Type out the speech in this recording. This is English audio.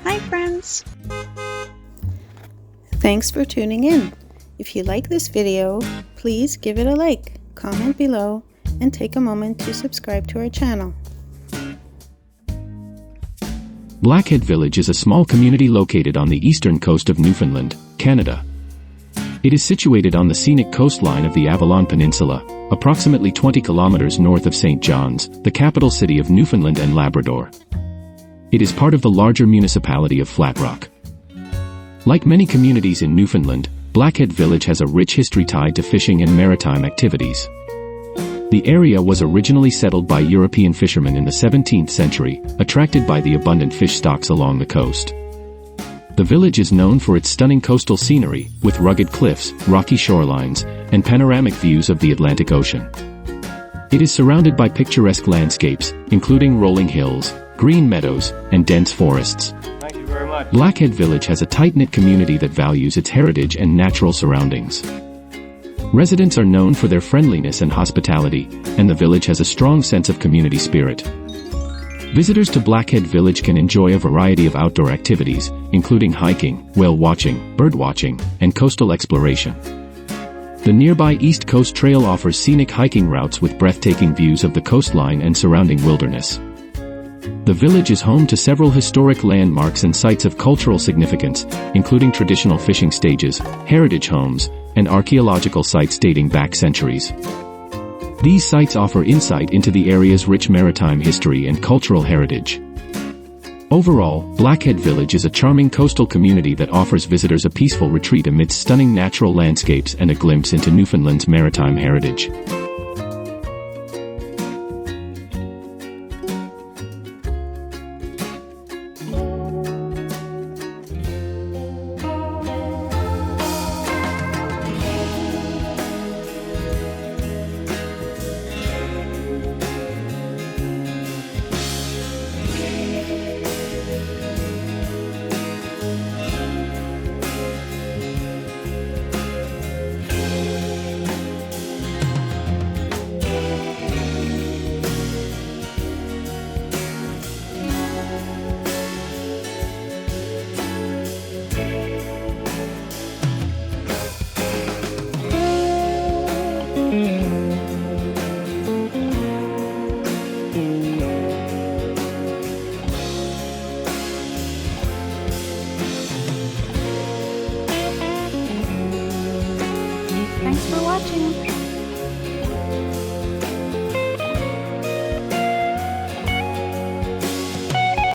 Hi friends! Thanks for tuning in. If you like this video, please give it a like, comment below, and take a moment to subscribe to our channel. Blackhead Village is a small community located on the eastern coast of Newfoundland, Canada. It is situated on the scenic coastline of the Avalon Peninsula, approximately 20 kilometers north of St. John's, the capital city of Newfoundland and Labrador. It is part of the larger municipality of Flat Rock. Like many communities in Newfoundland, Blackhead Village has a rich history tied to fishing and maritime activities. The area was originally settled by European fishermen in the 17th century, attracted by the abundant fish stocks along the coast. The village is known for its stunning coastal scenery, with rugged cliffs, rocky shorelines, and panoramic views of the Atlantic Ocean. It is surrounded by picturesque landscapes, including rolling hills, green meadows, and dense forests. Thank you very much. Blackhead Village has a tight-knit community that values its heritage and natural surroundings. Residents are known for their friendliness and hospitality, and the village has a strong sense of community spirit. Visitors to Blackhead Village can enjoy a variety of outdoor activities, including hiking, whale watching, bird watching, and coastal exploration. The nearby East Coast Trail offers scenic hiking routes with breathtaking views of the coastline and surrounding wilderness. The village is home to several historic landmarks and sites of cultural significance, including traditional fishing stages, heritage homes, and archaeological sites dating back centuries. These sites offer insight into the area's rich maritime history and cultural heritage. Overall, Blackhead Village is a charming coastal community that offers visitors a peaceful retreat amidst stunning natural landscapes and a glimpse into Newfoundland's maritime heritage. Thanks for watching.